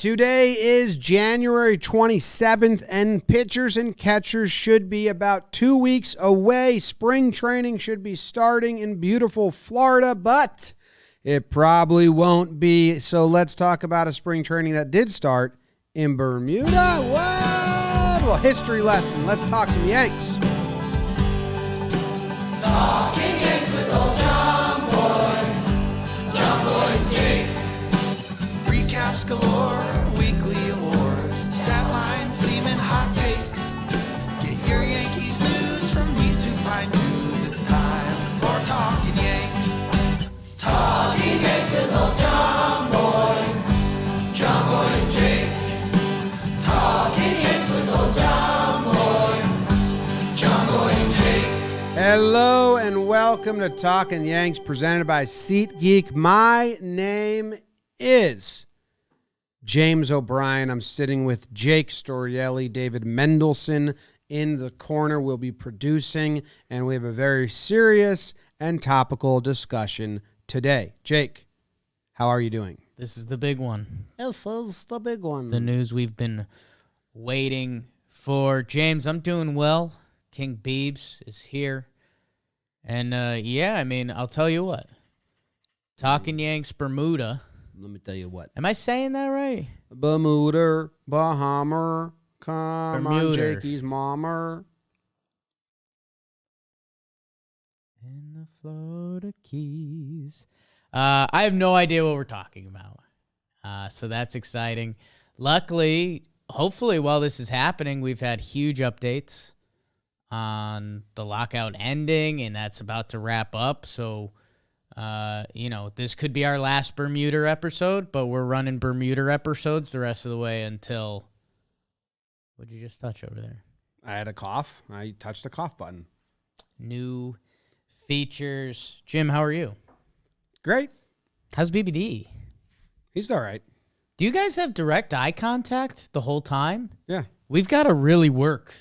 Today is January 27th, and pitchers and catchers should be about 2 weeks away. Spring training should be starting in beautiful Florida, but it probably won't be. So let's talk about a spring training that did start in Bermuda. What? Well, history lesson. Let's talk some Yanks. Talking Yanks with old Jomboy Jake. Recaps galore, weekly awards, stat lines, theme, and hot takes. Get your Yankees news from these two fine dudes. It's time for Talkin' Yanks. Talking Yanks with old Jomboy Jake. Talking Yanks with old Jomboy Jake. Hello and welcome to Talkin' Yanks, presented by SeatGeek. My name is James O'Brien. I'm sitting with Jake Storielli, David Mendelson in the corner. We'll be producing, and we have a very serious and topical discussion today. Jake, how are you doing? This is the big one. This is the big one. The news we've been waiting for. James, I'm doing well. King Beebs is here. And, I'll tell you what. Talkin' Yanks, Bermuda. Let me tell you what. Am I saying that right? Bermuda, Bahamer, come on, Bermuda. Jakey's mommer. In the Florida Keys. I have no idea what we're talking about. So that's exciting. Luckily, hopefully while this is happening, we've had huge updates on the lockout ending, and that's about to wrap up. So, this could be our last Bermuda episode, but we're running Bermuda episodes the rest of the way until... What'd you just touch over there? I had a cough. I touched the cough button. New features. Jim, how are you? Great. How's BBD? He's all right. Do you guys have direct eye contact the whole time? Yeah. We've got to really work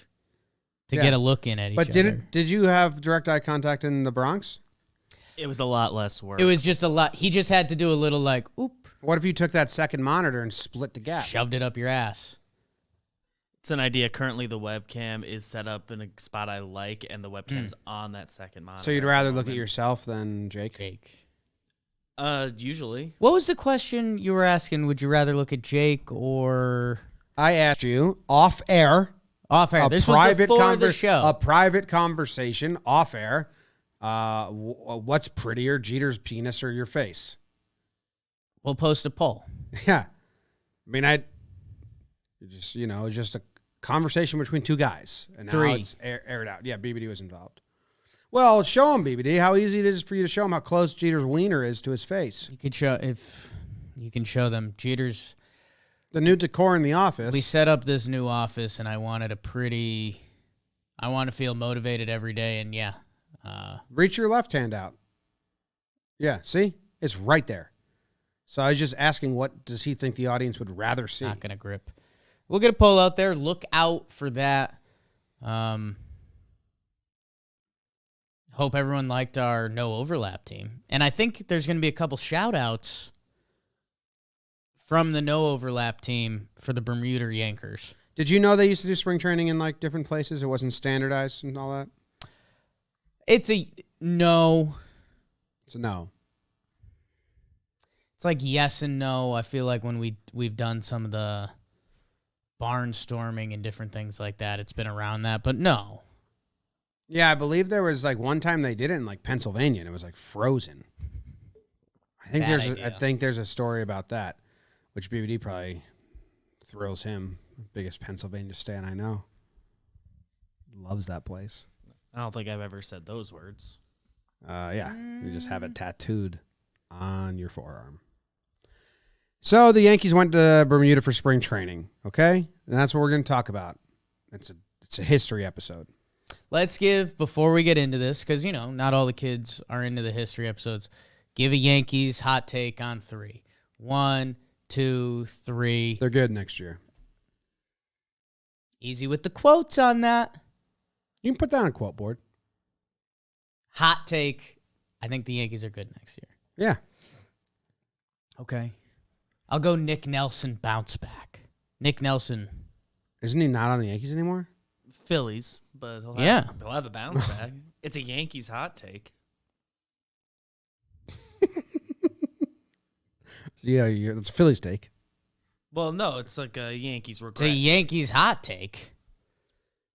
to Yeah. get a look in at each But other. did you have direct eye contact in the Bronx? It was a lot less work. It was just a lot. He just had to do a little like, oop, What if you took that second monitor and split the gap? shoved it up your ass. It's an idea. Currently, the webcam is set up in a spot I like, and the webcam's on that second monitor. So you'd rather look at yourself than Jake? Jake. Usually. What was the question you were asking? Would you rather look at Jake or I asked you off air. off air? This was before the show. A private conversation off air. What's prettier, Jeter's penis or your face? We'll post a poll. Yeah. I mean, it's just a conversation between two guys. And now Three. it's aired out. Yeah, BBD was involved. Well, show him, BBD, how easy it is for you to show him how close Jeter's wiener is to his face. You could show if you can show them Jeter's. The new decor in the office. We set up this new office, and I want to feel motivated every day, and yeah. Reach your left hand out. Yeah, see? It's right there. So I was just asking, what does he think the audience would rather see? Not going to grip. We'll get a poll out there. Look out for that. Hope everyone liked our no overlap team. And I think there's going to be a couple shout-outs from the no overlap team for the Bermuda Yankers. Did you know they used to do spring training in like different places? It wasn't standardized and all that? It's a no. It's a no. It's like yes and no. I feel like when we've done some of the barnstorming and different things like that, it's been around that, but no. Yeah, I believe there was like one time they did it in like Pennsylvania and it was like frozen. I think there's a story about that, which BBD probably thrills him. Biggest Pennsylvania stan I know. Loves that place. I don't think I've ever said those words. Yeah, you just have it tattooed on your forearm. So the Yankees went to Bermuda for spring training, okay? And that's what we're going to talk about. It's a history episode. Let's give, before we get into this, because, not all the kids are into the history episodes, give a Yankees hot take on 3. 1, 2, 3. They're good next year. Easy with the quotes on that. You can put that on a quote board. Hot take, I think the Yankees are good next year. Yeah. Okay. I'll go Nick Nelson bounce back. Nick Nelson. Isn't he not on the Yankees anymore? Phillies, but he'll have a bounce back. It's a Yankees hot take. Yeah, it's a Phillies take. Well, no, it's like a Yankees regret. It's a Yankees hot take.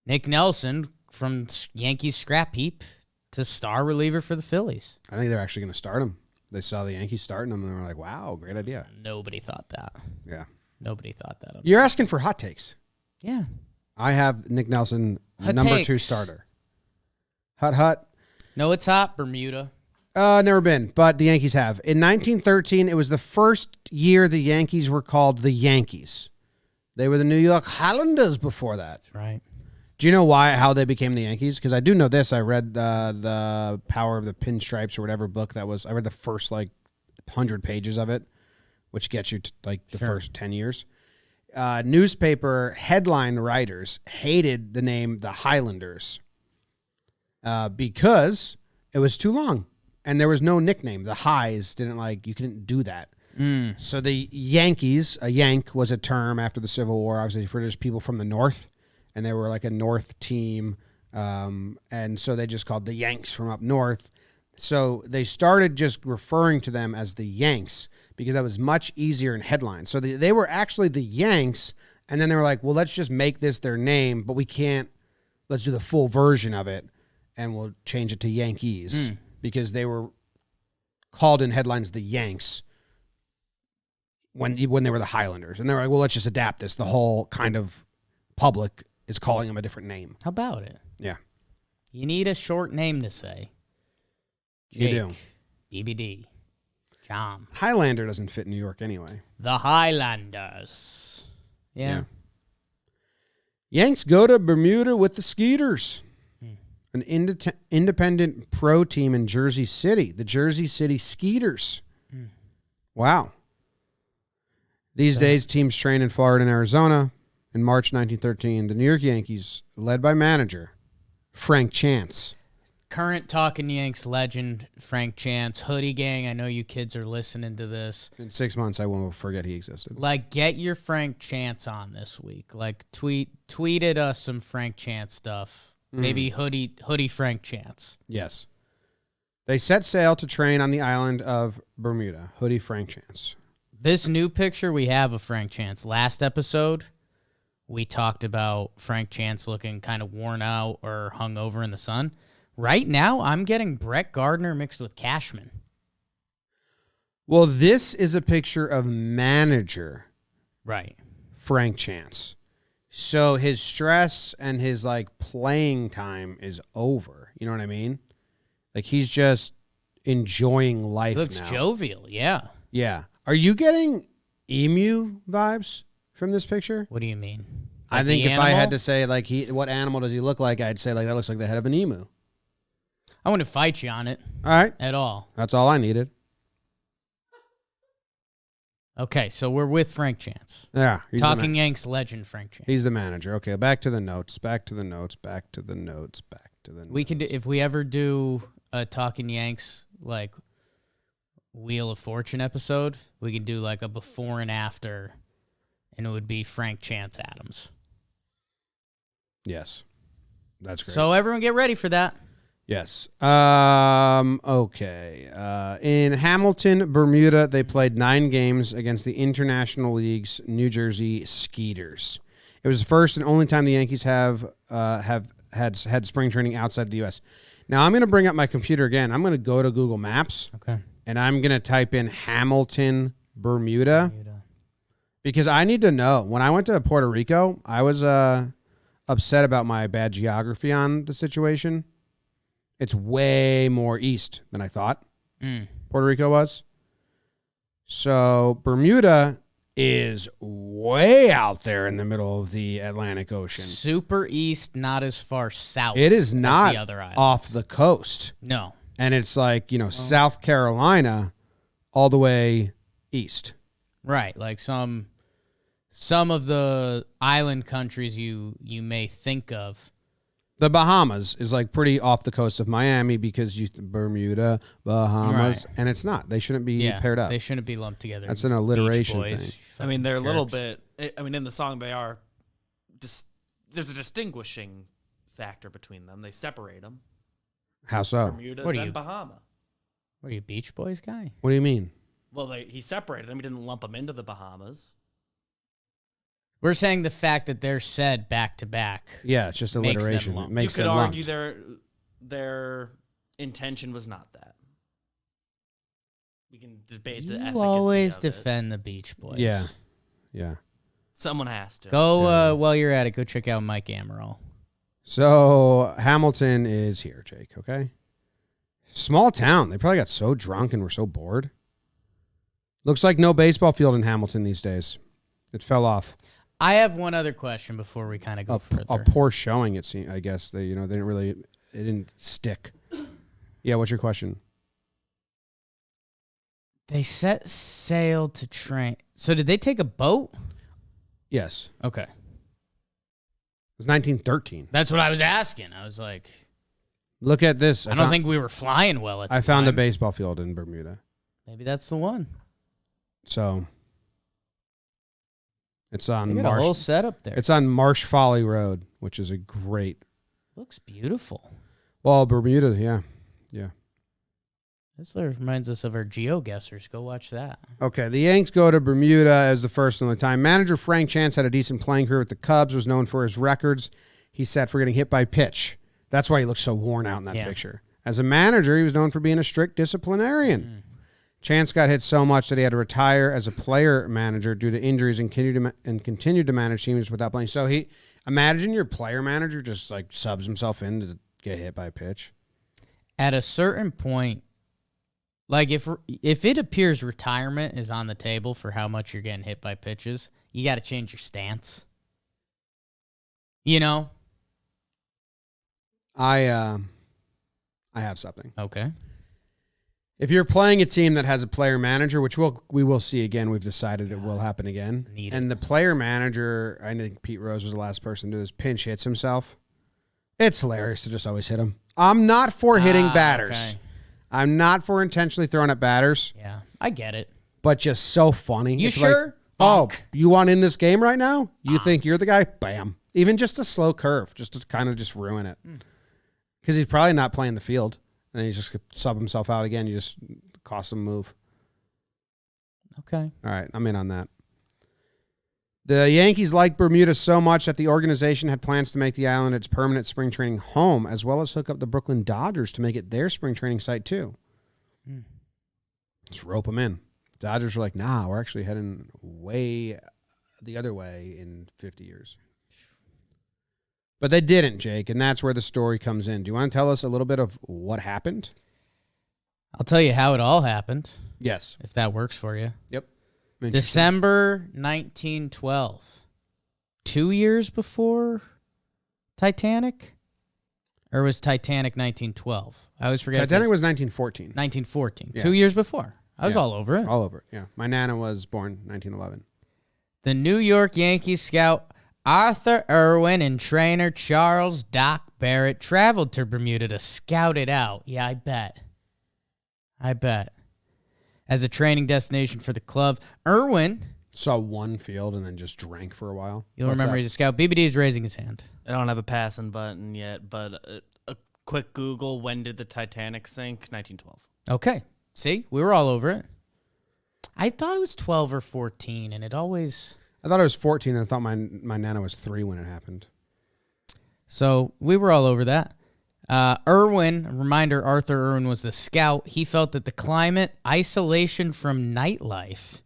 Nick Nelson from Yankees scrap heap to star reliever for the Phillies. I think they're actually going to start him. They saw the Yankees starting him, and they were like, wow, great idea. Nobody thought that. Yeah. Nobody thought that. You're asking for hot takes. Yeah. I have Nick Nelson, Hot number takes. 2 starter. Hut. No, it's hot, Bermuda. Never been, but the Yankees have. In 1913, it was the first year the Yankees were called the Yankees. They were the New York Highlanders before that. That's right. Do you know how they became the Yankees? Because I do know this. I read the Power of the Pinstripes or whatever book that was. I read the first 100 pages of it, which gets you to the first 10 years. Newspaper headline writers hated the name the Highlanders because it was too long and there was no nickname. The Highs didn't you couldn't do that. So the Yankees, a Yank was a term after the Civil War, obviously for just people from the North, and they were like a North team, and so they just called the Yanks from up north. So they started just referring to them as the Yanks because that was much easier in headlines. So they were actually the Yanks, and then they were like, well, let's just make this their name, but we can't. Let's do the full version of it, and we'll change it to Yankees because they were called in headlines the Yanks when they were the Highlanders. And they were like, well, let's just adapt this. The whole kind of public is calling them a different name. How about it? Yeah. You need a short name to say. You Jake, do. BBD. Jom. Highlander doesn't fit New York anyway. The Highlanders. Yeah. Yanks go to Bermuda with the Skeeters, an independent pro team in Jersey City, the Jersey City Skeeters. Wow. These days, teams train in Florida and Arizona. In March 1913, the New York Yankees, led by manager Frank Chance. Current Talkin Yanks legend, Frank Chance. Hoodie Gang, I know you kids are listening to this. In 6 months, I won't forget he existed. Get your Frank Chance on this week. Tweeted us some Frank Chance stuff. Maybe hoodie Frank Chance. Yes. They set sail to train on the island of Bermuda. Hoodie Frank Chance. This new picture we have of Frank Chance. Last episode, we talked about Frank Chance looking kind of worn out or hung over in the sun. Right now, I'm getting Brett Gardner mixed with Cashman. Well, this is a picture of manager Right. Frank Chance. So his stress and his playing time is over. You know what I mean? He's just enjoying life He looks now. jovial, yeah. Yeah. Are you getting emu vibes from this picture? What do you mean? I think if I had to say what animal does he look like, I'd say that looks like the head of an emu. I wouldn't fight you on it All right. at all. That's all I needed. Okay, so we're with Frank Chance. Yeah. Talking Yanks legend Frank Chance. He's the manager. Okay, back to the notes. We could, if we ever do a Talking Yanks Wheel of Fortune episode, we could do a before and after, and it would be Frank Chance Adams. Yes. That's great. So everyone get ready for that. Yes. Okay. In Hamilton, Bermuda, they played 9 games against the International League's New Jersey Skeeters. It was the first and only time the Yankees have had spring training outside the U.S. Now, I'm going to bring up my computer again. I'm going to go to Google Maps. Okay. And I'm going to type in Hamilton, Bermuda, because I need to know. When I went to Puerto Rico, I was upset about my bad geography on the situation. It's way more east than I thought Puerto Rico was. So Bermuda is way out there in the middle of the Atlantic Ocean. Super east, not as far south. It is not the other islands. off the coast. No. And it's South Carolina all the way east. Right, some of the island countries you may think of The Bahamas is like pretty off the coast of Miami because Bermuda, Bahamas, and it's not. They shouldn't be paired up. They shouldn't be lumped together. That's an alliteration Beach Boys, thing. I mean, they're a little jerks. bit. I mean, in the song, they are just. There's a distinguishing factor between them. They separate them. How so? Bermuda, What are then you? Bahama. What are you, Beach Boys guy? What do you mean? Well, he separated them. He didn't lump them into the Bahamas. We're saying the fact that they're said back to back. Yeah, it's just Makes them alliteration. It lumped. makes You could them argue lumped. their intention was not that. We can debate the efficacy You always of it. defend the Beach Boys. Yeah. Yeah. Someone has to. Go while you're at it. Go check out Mike Amaral. So Hamilton is here, Jake, okay? Small town. They probably got so drunk and were so bored. Looks like no baseball field in Hamilton these days. It fell off. I have one other question before we kind of go further. A poor showing, it seemed. I guess they didn't stick. Yeah, what's your question? They set sail to train. So did they take a boat? Yes. Okay. It was 1913. That's what I was asking. I was like, Look at this. I don't think we were flying well at the I found a time. baseball field in Bermuda. Maybe that's the one. So it's on They got a whole setup there. It's on Marsh Folly Road, which is a great. Looks beautiful. Well, Bermuda, yeah. This reminds us of our GeoGuessers. Go watch that. Okay, the Yanks go to Bermuda as the first on the time. Manager Frank Chance had a decent playing career with the Cubs, was known for his records. He's set for getting hit by pitch. That's why he looks so worn out in that picture. As a manager, he was known for being a strict disciplinarian. Chance got hit so much that he had to retire as a player manager due to injuries and continued to manage teams without playing. So imagine your player manager just like subs himself in to get hit by a pitch. At a certain point, like if it appears retirement is on the table for how much you're getting hit by pitches, you got to change your stance. You know? I have something. Okay. If you're playing a team that has a player manager, which we will see again, we've decided it will happen again. And the player manager, I think Pete Rose was the last person to do this, pinch hits himself. It's hilarious to just always hit him. I'm not for hitting batters. Okay. I'm not for intentionally throwing at batters. Yeah, I get it. But just so funny. You It's sure? Like, you want in this game right now? You think you're the guy? Bam. Even just a slow curve, just to kind of just ruin it. Because he's probably not playing the field. And he's just sub himself out again. You just cost him a move. Okay. All right, I'm in on that. The Yankees liked Bermuda so much that the organization had plans to make the island its permanent spring training home, as well as hook up the Brooklyn Dodgers to make it their spring training site too. Just rope them in. Dodgers were like, nah, we're actually heading way the other way in 50 years. But they didn't, Jake, and that's where the story comes in. Do you want to tell us a little bit of what happened? I'll tell you how it all happened. Yes. If that works for you. Yep. December 1912. 2 years before Titanic? Or was Titanic 1912? I always forget. Titanic was 1914. 1914. Yeah. 2 years before. I was all over it. All over it, yeah. My Nana was born 1911. The New York Yankees scout Arthur Irwin and trainer Charles Doc Barrett traveled to Bermuda to scout it out. Yeah, I bet. As a training destination for the club, Irwin... Saw one field and then just drank for a while. You'll remember he's a scout. BBD is raising his hand. I don't have a passing button yet, but a quick Google, when did the Titanic sink? 1912. Okay. See? We were all over it. I thought it was 12 or 14, and it always... I thought it was 14, and I thought my Nana was 3 when it happened. So we were all over that. Irwin, a reminder, Arthur Irwin was the scout. He felt that the climate, isolation from nightlife,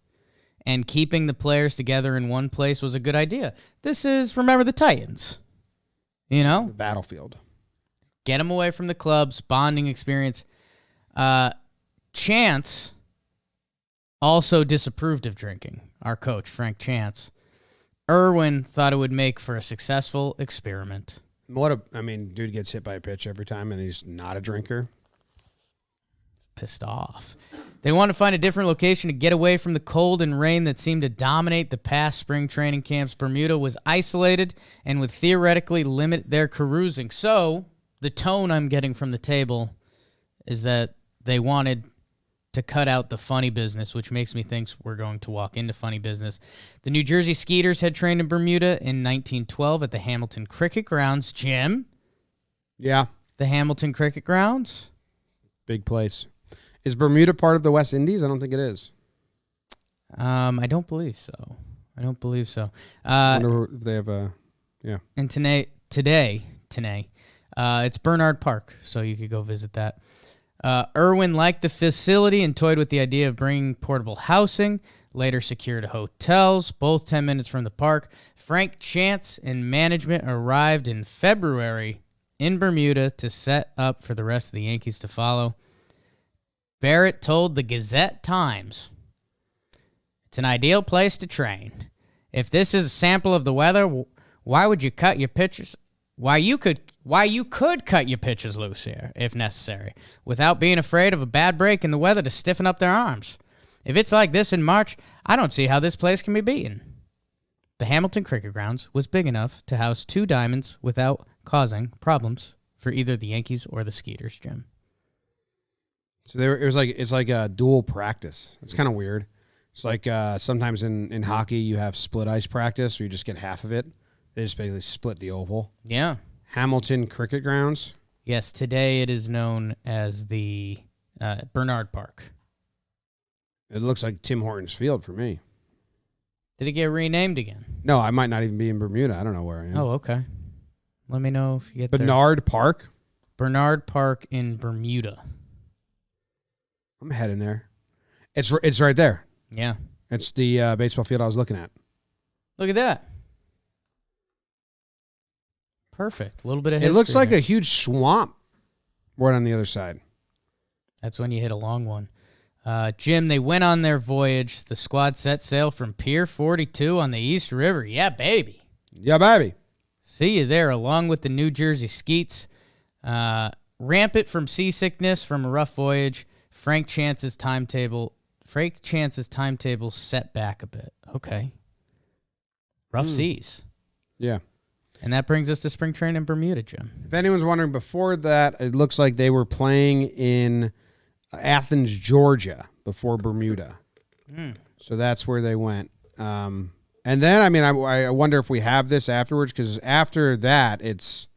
and keeping the players together in one place was a good idea. This is, remember the Titans. You know? The battlefield. Get them away from the clubs, bonding experience. Chance also disapproved of drinking. Our coach, Frank Chance. Irwin thought it would make for a successful experiment. Dude gets hit by a pitch every time, and he's not a drinker. Pissed off. They want to find a different location to get away from the cold and rain that seemed to dominate the past spring training camps. Bermuda was isolated and would theoretically limit their carousing. So the tone I'm getting from the table is that they wanted to cut out the funny business, which makes me think we're going to walk into funny business. The New Jersey Skeeters had trained in Bermuda in 1912 at the Hamilton Cricket Grounds. Jim? Yeah. The Hamilton Cricket Grounds? Big place. Is Bermuda part of the West Indies? I don't think it is. I don't believe so. I wonder if they have a... Yeah. And today, it's Bernard Park, so you could go visit that. Irwin liked the facility and toyed with the idea of bringing portable housing, later secured hotels, both 10 minutes from the park. Frank Chance and management arrived in February in Bermuda to set up for the rest of the Yankees to follow. Barrett told the Gazette-Times, "It's an ideal place to train. If this is a sample of the weather, why would you cut your pitchers? Why you could cut your pitchers loose here, if necessary, without being afraid of a bad break in the weather to stiffen up their arms. If it's like this in March, I don't see how this place can be beaten." The Hamilton Cricket Grounds was big enough to house 2 diamonds without causing problems for either the Yankees or the Skeeters, Jim. So it's like a dual practice. It's kind of weird. It's like sometimes in hockey you have split ice practice where you just get half of it. They just basically split the oval. Yeah. Hamilton Cricket Grounds. Yes, today it is known as the Bernard Park. It looks like Tim Hortons Field for me. Did it get renamed again? No, I might not even be in Bermuda. I don't know where I am. Oh, okay. Let me know if you get there. Bernard Park? Bernard Park in Bermuda. I'm heading there. It's right there. Yeah. It's the baseball field I was looking at. Look at that. Perfect. A little bit of history. It looks like there. a huge swamp right on the other side. That's when you hit a long one. Jim, they went on their voyage. The squad set sail from Pier 42 on the East River. Yeah, baby. Yeah, baby. See you there, along with the New Jersey Skeets. Rampant from seasickness from a rough voyage. Frank Chance's timetable set back a bit. Okay. Rough seas. Yeah. And that brings us to spring training in Bermuda, Jim. If anyone's wondering, before that, it looks like they were playing in Athens, Georgia, before Bermuda. So that's where they went. And then, I wonder if we have this afterwards, because after that, it's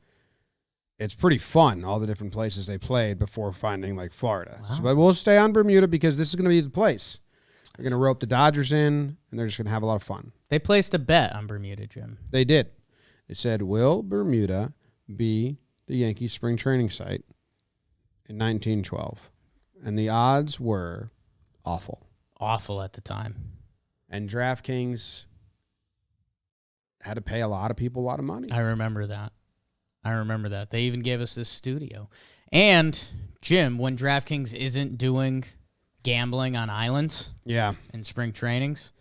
pretty fun, all the different places they played before finding, like, Florida. Wow. So, but we'll stay on Bermuda because this is going to be the place. They're going to rope the Dodgers in, and they're just going to have a lot of fun. They placed a bet on Bermuda, Jim. They did. They said, will Bermuda be the Yankees spring training site in 1912? And the odds were awful. Awful at the time. And DraftKings had to pay a lot of people a lot of money. I remember that. They even gave us this studio. And, Jim, when DraftKings isn't doing gambling on islands in spring trainings,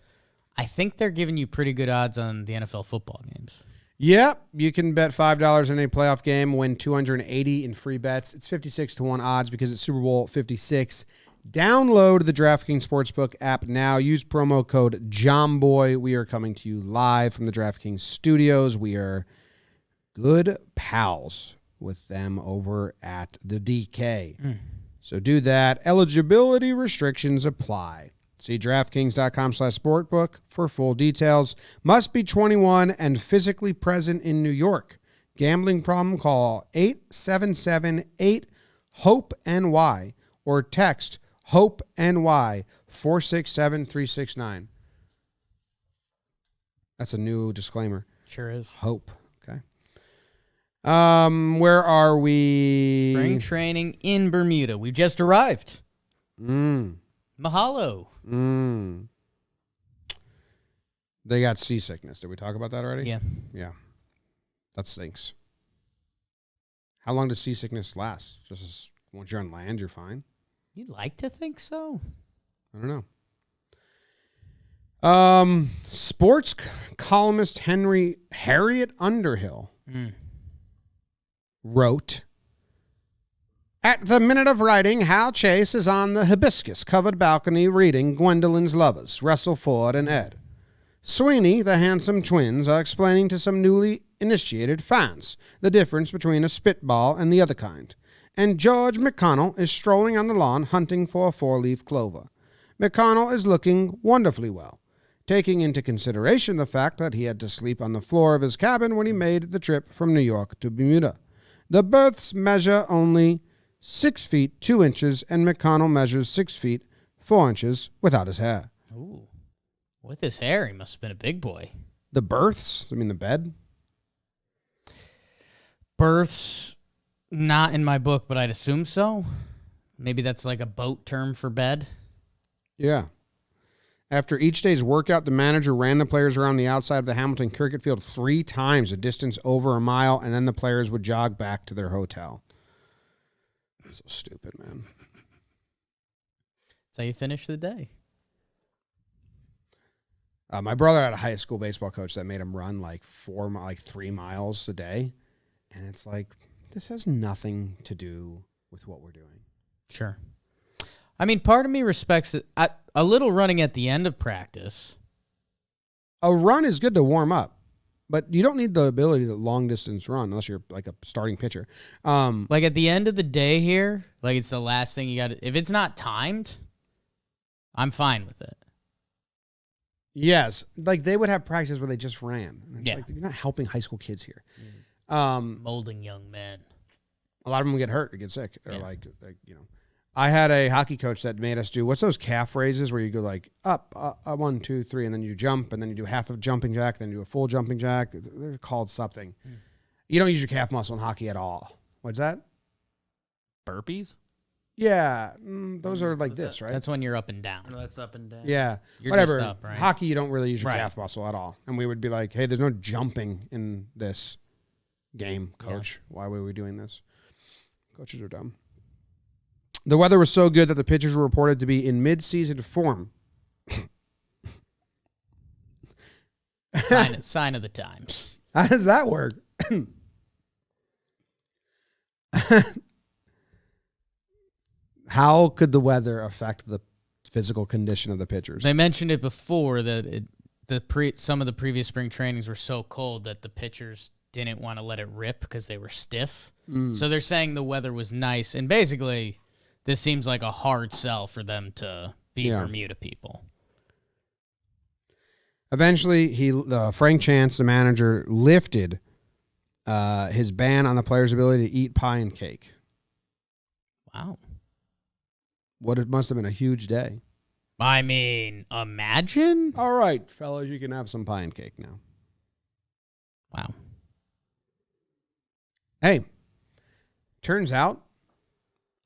I think they're giving you pretty good odds on the NFL football games. Yep, you can bet $5 in a playoff game, win $280 in free bets. It's 56-1 odds because it's Super Bowl 56. Download the DraftKings Sportsbook app now. Use promo code Jomboy. We are coming to you live from the DraftKings studios. We are good pals with them over at the DK. So do that. Eligibility restrictions apply. See DraftKings.com/sportbook for full details. Must be 21 and physically present in New York. Gambling problem? Call 877-8-HOPE-NY or text HOPE-NY 467-369. That's a new disclaimer. Sure is. Hope. Okay. Where are we? Spring training in Bermuda. We just arrived. Mahalo. They got seasickness. Did we talk about that already? Yeah. Yeah. That stinks. How long does seasickness last? Just once you're on land, you're fine? You'd like to think so. I don't know. Sports columnist Harriet Underhill wrote, At the minute of writing, Hal Chase is on the hibiscus-covered balcony reading Gwendolyn's lovers, Russell Ford and Ed. Sweeney, the handsome twins, are explaining to some newly initiated fans the difference between a spitball and the other kind. And George McConnell is strolling on the lawn hunting for a four-leaf clover. McConnell is looking wonderfully well, taking into consideration the fact that he had to sleep on the floor of his cabin when he made the trip from New York to Bermuda. The berths measure only 6 feet 2 inches, and McConnell measures 6 feet 4 inches without his hair. Ooh. With his hair, he must have been a big boy. The berths? I mean, the bed? Berths, not in my book, but I'd assume so. Maybe that's like a boat term for bed. Yeah. After each day's workout, the manager ran the players around the outside of the Hamilton cricket field 3 times, a distance over a mile, and then the players would jog back to their hotel. So stupid, man. That's how you finish the day. My brother had a high school baseball coach that made him run like 3 miles a day. And it's like, this has nothing to do with what we're doing. Sure. I mean, part of me respects it. A little running at the end of practice. A run is good to warm up, but you don't need the ability to long distance run unless you're like a starting pitcher. Like at the end of the day here, like it's the last thing you got to, if it's not timed, I'm fine with it. Yes. Like they would have practices where they just ran. It's Yeah. like, you're not helping high school kids here. Molding young men. A lot of them get hurt or get sick or Yeah. I had a hockey coach that made us do, what's those calf raises where you go like up, 1, 2, 3, and then you jump, and then you do half of jumping jack, then you do a full jumping jack. They're called something. You don't use your calf muscle in hockey at all. What's that? Burpees? Yeah, those are like this, right? That's when you're up and No, down. that's up and down. Yeah, You're whatever. just up, right? Hockey, you don't really use your Right. calf muscle at all. And we would be like, hey, there's no jumping in this game, coach. Why were we doing this? Coaches are dumb. The weather was so good that the pitchers were reported to be in mid-season form. Sign of the times. How does that work? How could the weather affect the physical condition of the pitchers? They mentioned it before that some of the previous spring trainings were so cold that the pitchers didn't want to let it rip because they were stiff. So they're saying the weather was nice, and basically this seems like a hard sell for them to be Bermuda people. Eventually, Frank Chance, the manager, lifted his ban on the players' ability to eat pie and cake. Wow. It must have been a huge day. I mean, imagine. All right, fellas, you can have some pie and cake now. Wow. Hey, turns out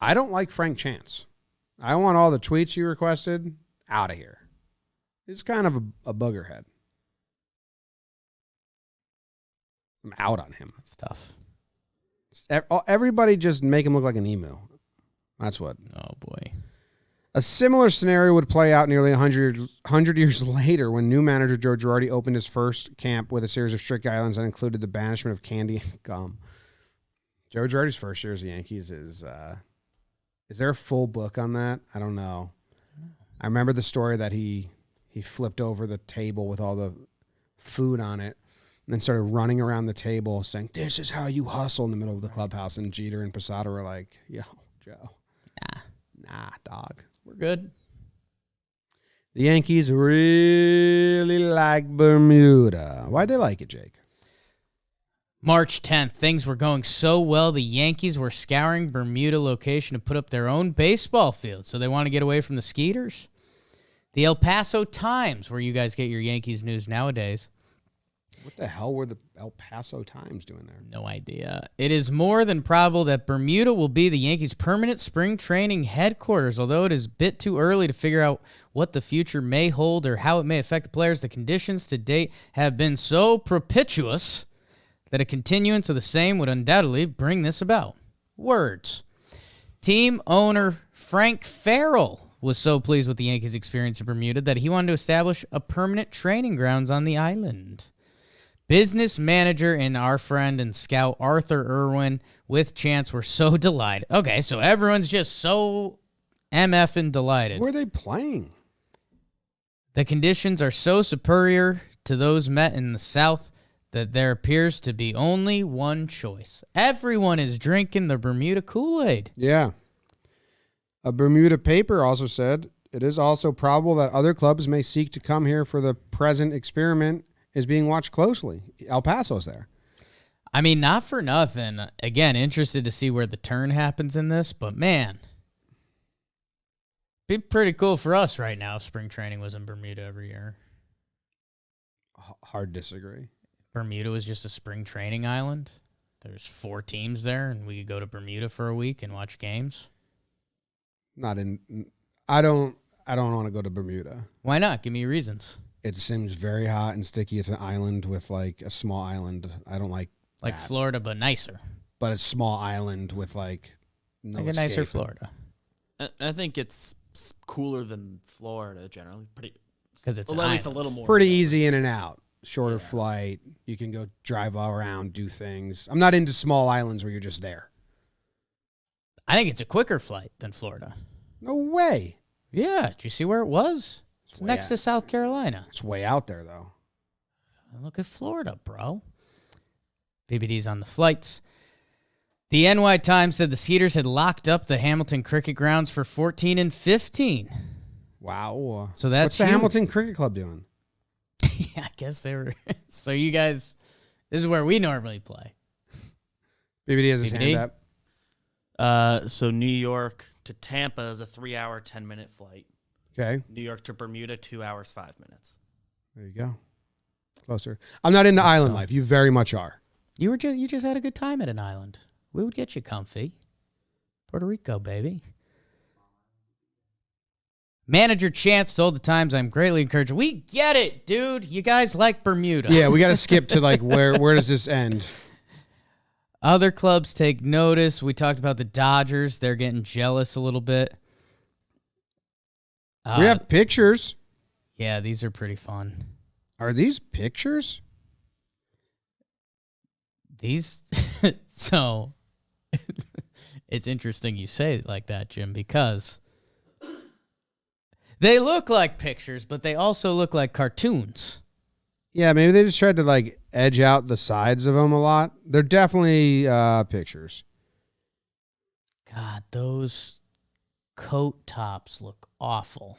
I don't like Frank Chance. I want all the tweets you requested out of here. He's kind of a boogerhead. I'm out on him. That's tough. Everybody just make him look like an emu. That's what. Oh, boy. A similar scenario would play out nearly 100 years later when new manager Joe Girardi opened his first camp with a series of strict guidelines that included the banishment of candy and gum. Joe Girardi's first year as the Yankees is there a full book on that? I don't know. I remember the story that he flipped over the table with all the food on it and then started running around the table saying, "This is how you hustle," in the middle of the clubhouse. And Jeter and Posada were like, "Yo, Joe. Nah, dog. We're good." The Yankees really like Bermuda. Why'd they like it, Jake? March 10th, things were going so well, the Yankees were scouring Bermuda location to put up their own baseball field, so they want to get away from the Skeeters. The El Paso Times, where you guys get your Yankees news nowadays. What the hell were the El Paso Times doing there? No idea. It is more than probable that Bermuda will be the Yankees' permanent spring training headquarters, although it is a bit too early to figure out what the future may hold or how it may affect the players. The conditions to date have been so propitious that a continuance of the same would undoubtedly bring this about. Words. Team owner Frank Farrell was so pleased with the Yankees' experience in Bermuda that he wanted to establish a permanent training grounds on the island. Business manager and our friend and scout Arthur Irwin with Chance were so delighted. Okay, so everyone's just so MFing delighted. Where are they playing? The conditions are so superior to those met in the South that there appears to be only one choice. Everyone is drinking the Bermuda Kool-Aid. Yeah. A Bermuda paper also said, it is also probable that other clubs may seek to come here for the present experiment is being watched closely. El Paso's there. I mean, not for nothing. Again, interested to see where the turn happens in this, but man, be pretty cool for us right now if spring training was in Bermuda every year. Hard disagree. Bermuda was just a spring training island. There's 4 teams there, and we could go to Bermuda for a week and watch games. I don't want to go to Bermuda. Why not? Give me your reasons. It seems very hot and sticky. It's an island with like a small island. I don't like Like that. Florida, but nicer. But a small island with like no Like a nicer escape. Florida. I think it's cooler than Florida generally. Pretty, Because it's well, an at least a island. little more. Pretty easy in and out. Shorter flight. You can go drive all around, do things. I'm not into small islands where you're just there. I think it's a quicker flight than Florida. No way. Yeah. Did you see where it was? It's way next out. to South Carolina. It's way out there though. Look at Florida, bro. BBD's on the flights. The NY Times said the Skeeters had locked up the Hamilton Cricket Grounds for 14 and 15. Wow. So that's What's the huge. Hamilton Cricket Club doing? Yeah, I guess they were. So you guys, this is where we normally play. BBD has his BBD? hand up. So New York to Tampa is a 3-hour, 10-minute flight. Okay. New York to Bermuda, 2 hours, 5 minutes. There you go. Closer. I'm not into island life. You very much are. You just had a good time at an island. We would get you comfy. Puerto Rico, baby. Manager Chance told the Times, I'm greatly encouraged. We get it, dude. You guys like Bermuda. Yeah, we got to skip to like where does this end? Other clubs take notice. We talked about the Dodgers. They're getting jealous a little bit. We have pictures. Yeah, these are pretty fun. Are these pictures? These, so it's interesting you say it like that, Jim, because they look like pictures, but they also look like cartoons. Yeah, maybe they just tried to like edge out the sides of them a lot. They're definitely pictures. God, those coat tops look awful.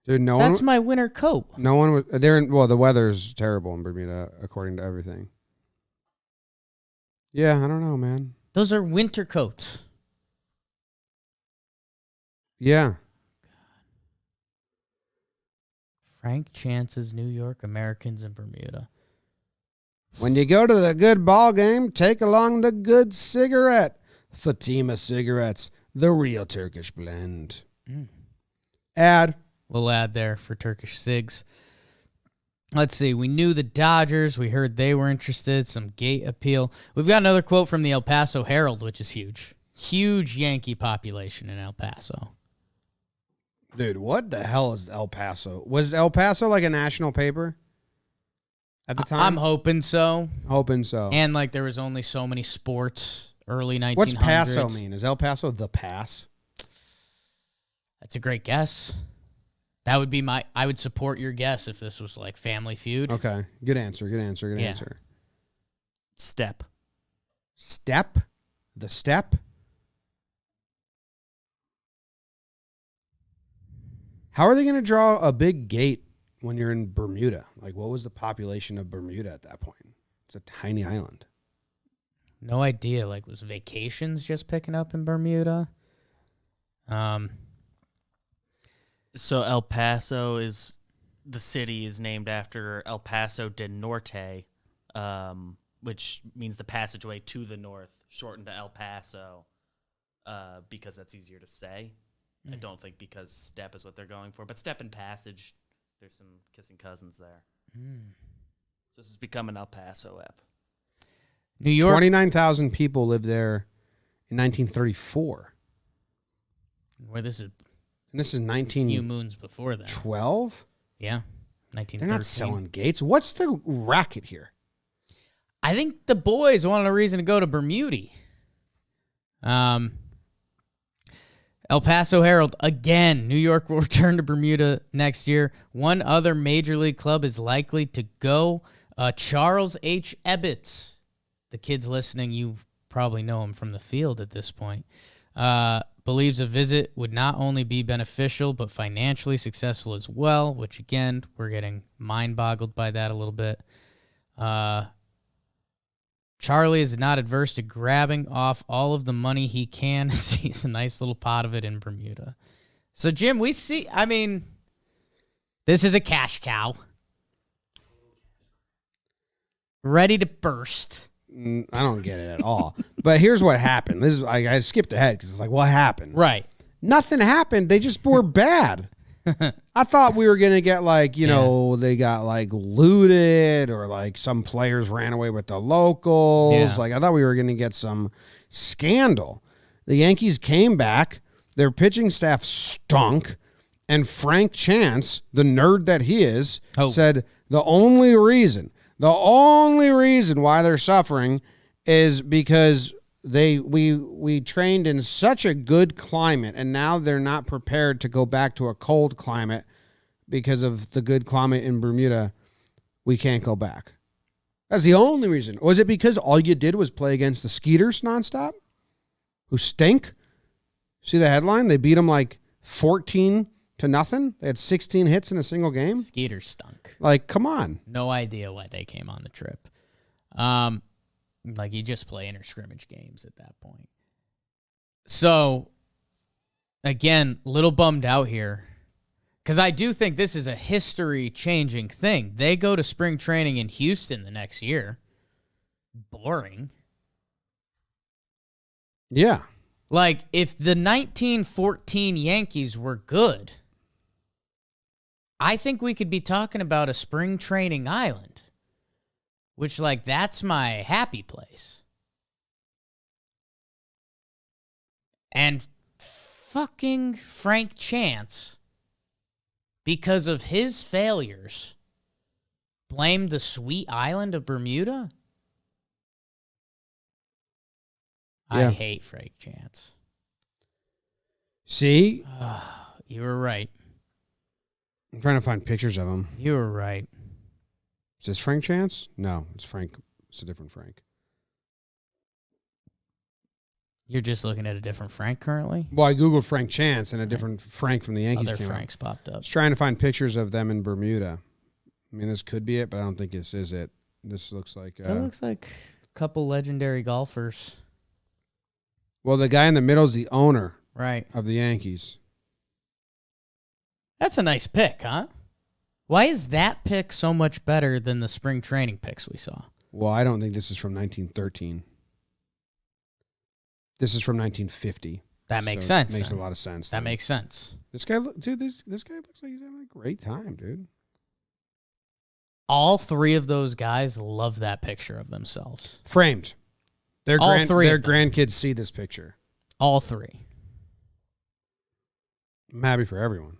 Dude, That's my winter coat. no one was there. Well, the weather's terrible in Bermuda, according to everything. Yeah, I don't know, man. Those are winter coats. Yeah. Frank Chance's New York Americans in Bermuda. When you go to the good ball game, take along the good cigarette. Fatima cigarettes, the real Turkish blend. Ad. Little ad there for Turkish cigs. Let's see. We knew the Dodgers. We heard they were interested. Some gate appeal. We've got another quote from the El Paso Herald, which is huge. Huge Yankee population in El Paso. Dude, what the hell is El Paso? Was El Paso like a national paper at the time? I'm hoping so. hoping so. And like there was only so many sports early 1900s. What's Paso mean? Is El Paso the pass? That's a great guess. That would be I would support your guess if this was like Family Feud. Okay. Good answer. Good answer. Good Yeah. answer. Step. Step? The step? How are they going to draw a big gate when you're in Bermuda? Like, what was the population of Bermuda at that point? It's a tiny island. No idea. Like, was vacations just picking up in Bermuda? So El Paso the city is named after El Paso del Norte, which means the passageway to the north, shortened to El Paso, because that's easier to say. I don't think because step is what they're going for, but step and passage, there's some kissing cousins there. So this has become an El Paso app. New York. 29,000 people lived there in 1934. Where this is And this is a few moons before that. 1912? Yeah. 1913. They're not selling gates. What's the racket here? I think the boys wanted a reason to go to Bermuda. El Paso Herald, again, New York will return to Bermuda next year. One other major league club is likely to go. Charles H. Ebbets. The kids listening, you probably know him from the field at this point. Believes a visit would not only be beneficial, but financially successful as well, which, again, we're getting mind-boggled by that a little bit. Charlie is not adverse to grabbing off all of the money he can. Sees a nice little pot of it in Bermuda. So, Jim, we see, I mean, this is a cash cow. Ready to burst. I don't get it at all. But here's what happened. This is I skipped ahead because it's like, what happened? Right. Nothing happened. They just were bad. I thought we were going to get like, they got like looted or like some players ran away with the locals. Yeah. Like I thought we were going to get some scandal. The Yankees came back. Their pitching staff stunk. And Frank Chance, the nerd that he is, said the only reason why they're suffering is because we trained in such a good climate, and now they're not prepared to go back to a cold climate because of the good climate in Bermuda. We can't go back. That's the only reason. Was it because all you did was play against the Skeeters nonstop, who stink? See the headline? They beat them like 14-0. They had 16 hits in a single game. Skeeters stunk. Like, come on. No idea why they came on the trip. Like, you just play inter-scrimmage games at that point. So, again, little bummed out here. Because I do think this is a history-changing thing. They go to spring training in Houston the next year. Boring. Yeah. Like, if the 1914 Yankees were good, I think we could be talking about a spring training island. Which, like, that's my happy place. And fucking Frank Chance, because of his failures, blamed the sweet island of Bermuda? Yeah. I hate Frank Chance. See? You were right. I'm trying to find pictures of him. You were right. Is this Frank Chance? No, it's Frank. It's a different Frank. You're just looking at a different Frank currently? Well, I Googled Frank Chance and a different Frank from the Yankees Other came up. Franks popped I up. was trying to find pictures of them in Bermuda. I mean, this could be it, but I don't think this is it. This looks like... That looks like a couple legendary golfers. Well, the guy in the middle is the owner Right. of the Yankees. That's a nice pick, huh? Why is that pick so much better than the spring training picks we saw? Well, I don't think this is from 1913. This is from 1950. That makes So sense. It makes then. a lot of sense. That then. makes sense. This guy, dude. This guy looks like he's having a great time, dude. All three of those guys love that picture of themselves. Framed. Their All three their of them. grandkids see this picture. All three. I'm happy for everyone.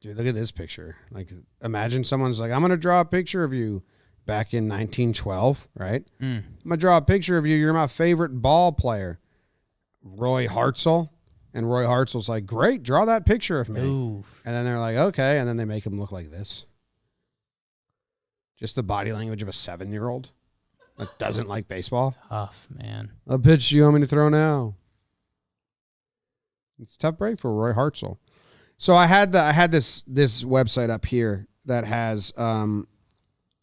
Dude, look at this picture. Like, imagine someone's like, I'm going to draw a picture of you back in 1912, right? I'm going to draw a picture of you. You're my favorite ball player, Roy Hartzell. And Roy Hartzell's like, great, draw that picture of me. Oof. And then they're like, okay. And then they make him look like this. Just the body language of a 7-year-old that doesn't like baseball. Tough, man. A pitch you want me to throw now? It's a tough break for Roy Hartzell. So I had this website up here that has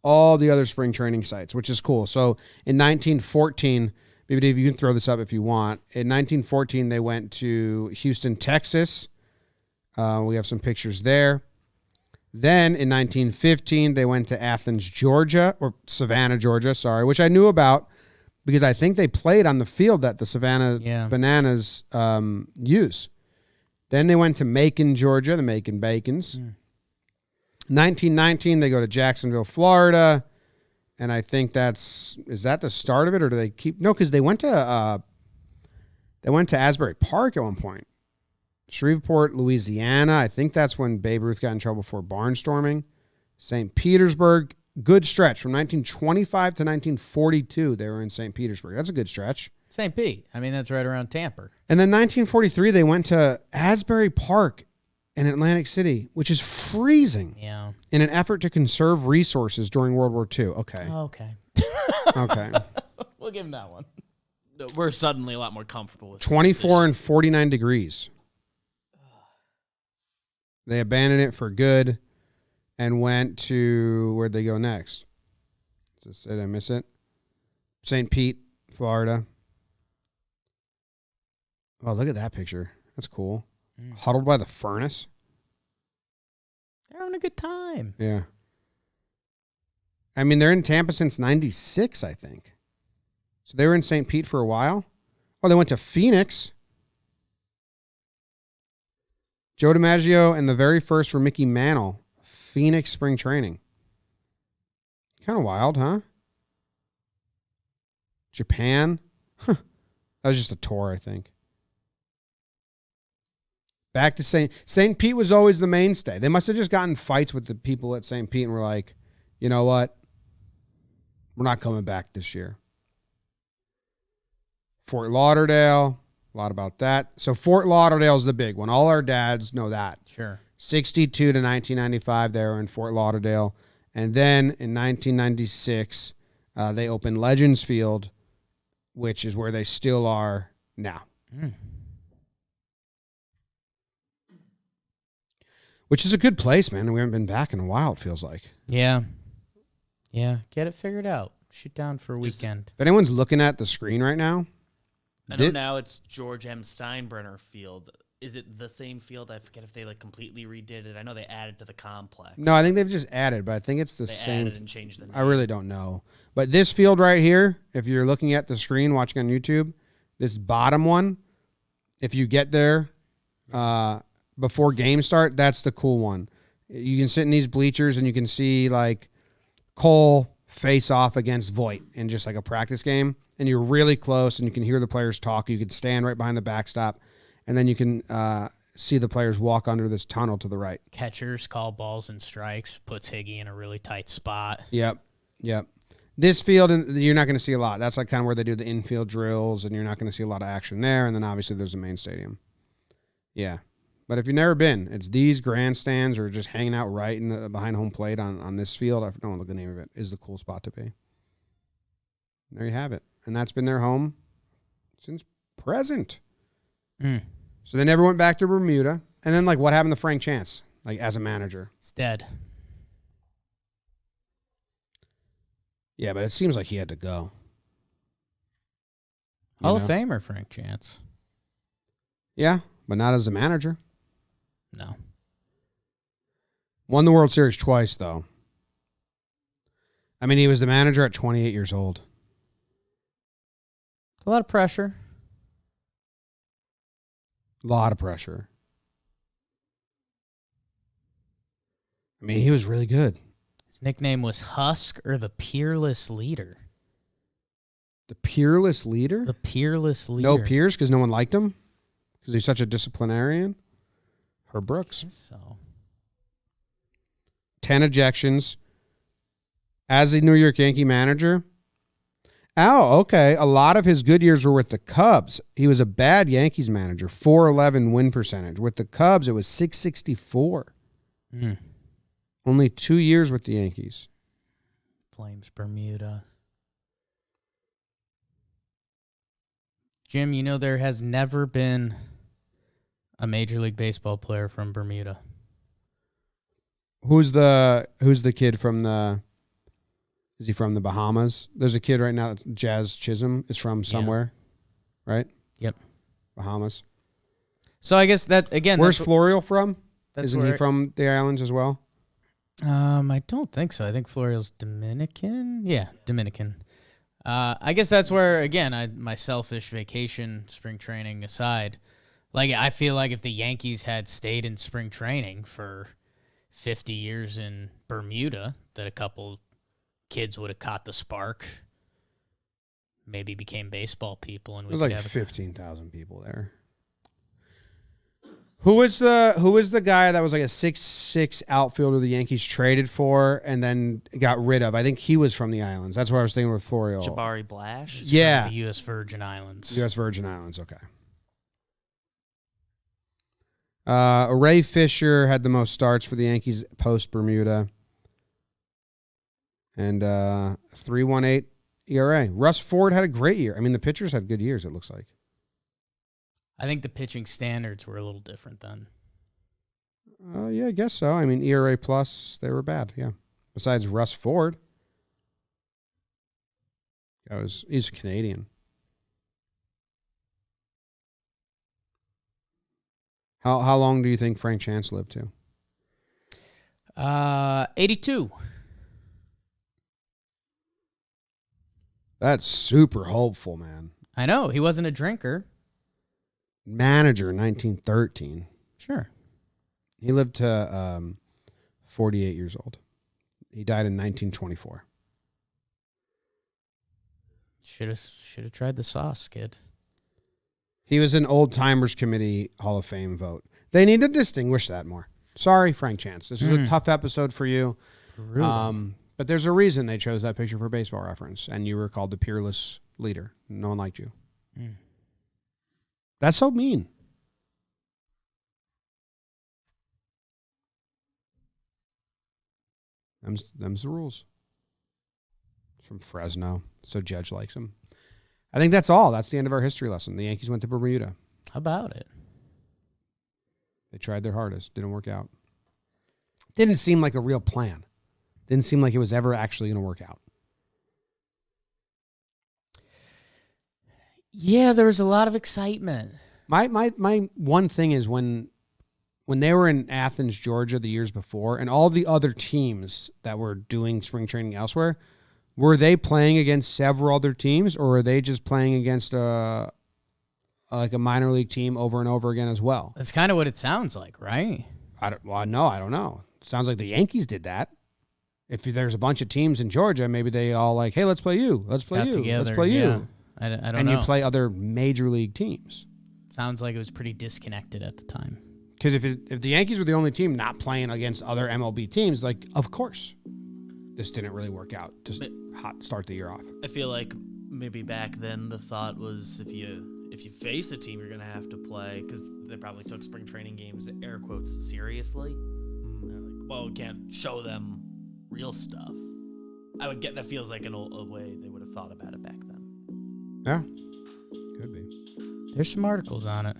all the other spring training sites, which is cool. So in 1914, maybe Dave, you can throw this up if you want. In 1914, they went to Houston, Texas. We have some pictures there. Then in 1915, they went to Athens, Georgia, or Savannah, Georgia, sorry, which I knew about because I think they played on the field that the Savannah Bananas use. Then they went to Macon, Georgia, the Macon Bacons. 1919, they go to Jacksonville, Florida. And I think is that the start of it, or do they keep? No, because they went to Asbury Park at one point. Shreveport, Louisiana. I think that's when Babe Ruth got in trouble for barnstorming. St. Petersburg, good stretch from 1925 to 1942. They were in St. Petersburg. That's a good stretch. St. Pete. I mean, that's right around Tampa. And then 1943, they went to Asbury Park in Atlantic City, which is freezing. Yeah. In an effort to conserve resources during World War II. Okay. Okay. Okay. We'll give him that one. We're suddenly a lot more comfortable with this 24 decision. and 49 degrees. They abandoned it for good and went to, where'd they go next? Did I miss it? St. Pete, Florida. Oh, look at that picture. That's cool. Huddled by the furnace. They're having a good time. Yeah. I mean, they're in Tampa since 96, I think. So they were in St. Pete for a while. Oh, they went to Phoenix. Joe DiMaggio and the very first for Mickey Mantle. Phoenix spring training. Kind of wild, huh? Japan. Huh. That was just a tour, I think. Back to St. Pete was always the mainstay. They must have just gotten fights with the people at St. Pete and were like, you know what? We're not coming back this year. Fort Lauderdale, a lot about that. So Fort Lauderdale's the big one. All our dads know that. Sure. 62 to 1995, they were in Fort Lauderdale. And then in 1996, they opened Legends Field, which is where they still are now. Which is a good place, man. We haven't been back in a while, it feels like. Yeah. Yeah. Get it figured out. Shoot down for a weekend. If anyone's looking at the screen right now. I know now it's George M. Steinbrenner Field. Is it the same field? I forget if they like completely redid it. I know they added to the complex. No, I think they've just added, but I think it's the They same. added and changed the name. I really don't know. But this field right here, if you're looking at the screen watching on YouTube, this bottom one, if you get there before games start, that's the cool one. You can sit in these bleachers and you can see like Cole face off against Voit in just like a practice game. And you're really close and you can hear the players talk. You can stand right behind the backstop. And then you can see the players walk under this tunnel to the right. Catchers call balls and strikes, puts Higgy in a really tight spot. Yep. This field, you're not going to see a lot. That's like kind of where they do the infield drills, and you're not going to see a lot of action there. And then obviously there's the main stadium. Yeah. But if you've never been, it's these grandstands or just hanging out right in the behind home plate on this field. I don't know the name of it. Is the cool spot to be. There you have it. And that's been their home since present. So they never went back to Bermuda. And then, like, what happened to Frank Chance, like, as a manager? He's dead. Yeah, but it seems like he had to go. Hall of Famer, Frank Chance. Yeah, but not as a manager. No. Won the World Series twice, though. I mean, he was the manager at 28 years old. It's a lot of pressure. A lot of pressure. I mean, he was really good. His nickname was Husk or the Peerless Leader. The peerless leader? The Peerless Leader. No peers because no one liked him? Because he's such a disciplinarian? Herb Brooks. So 10 ejections. As a New York Yankee manager. Oh, okay. A lot of his good years were with the Cubs. He was a bad Yankees manager. 411 win percentage. With the Cubs, it was 664. Only 2 years with the Yankees. Blames Bermuda. Jim, you know there has never been a Major League Baseball player from Bermuda. Who's the kid from the... Is he from the Bahamas? There's a kid right now, Jazz Chisholm, is from somewhere, right? Yep. Bahamas. So I guess that, again... Where's Florial from? That's Isn't he from the islands as well? I don't think so. I think Florial's Dominican. Yeah, Dominican. I guess that's where, again, my selfish vacation, spring training aside, like I feel like if the Yankees had stayed in spring training for 50 years in Bermuda, that a couple kids would have caught the spark, maybe became baseball people, and There's like 15,000 people there. Who was the guy that was like a 6'6" outfielder the Yankees traded for and then got rid of? I think he was from the islands. That's what I was thinking with Florio. Jabari Blash. Yeah. From the U.S. Virgin Islands. U.S. Virgin Islands, okay. Ray Fisher had the most starts for the Yankees post Bermuda. And 3.18 ERA. Russ Ford had a great year. I mean, the pitchers had good years, it looks like. I think the pitching standards were a little different then. Yeah, I guess so. I mean, ERA plus, they were bad, yeah. Besides Russ Ford. He's Canadian. How long do you think Frank Chance lived to? 82. That's super hopeful, man. I know. He wasn't a drinker. Manager, 1913. Sure. He lived to 48 years old. He died in 1924. Should have tried the sauce, kid. He was an Old Timers Committee Hall of Fame vote. They need to distinguish that more. Sorry, Frank Chance. This is a tough episode for you. But there's a reason they chose that picture for Baseball Reference, and you were called the peerless leader. No one liked you. That's so mean. Them's the rules. It's from Fresno, so Judge likes him. I think that's all. That's the end of our history lesson. The Yankees went to Bermuda. How about it? They tried their hardest. Didn't work out. Didn't seem like a real plan. Didn't seem like it was ever actually going to work out. Yeah, there was a lot of excitement. My one thing is when they were in Athens, Georgia the years before, and all the other teams that were doing spring training elsewhere, were they playing against several other teams, or were they just playing against a minor league team over and over again as well? That's kind of what it sounds like, right? I don't know. Sounds like the Yankees did that. If there's a bunch of teams in Georgia, maybe they all like, hey, let's play you. Let's play Got you. together, Let's play yeah. you. I don't and know. you play other major league teams. Sounds like it was pretty disconnected at the time. Because if the Yankees were the only team not playing against other MLB teams, like, of course, this didn't really work out. Just start the year off. I feel like maybe back then the thought was if you face a team, you're gonna have to play, because they probably took spring training games, air quotes, seriously. They're like, well, we can't show them real stuff. I would get that feels like a way they would have thought about it back then. Yeah, could be. There's some articles on it.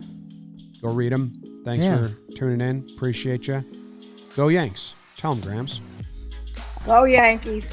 Go read them. Thanks for tuning in. Appreciate you. Go Yanks. Tell them, Grams. Go Yankees.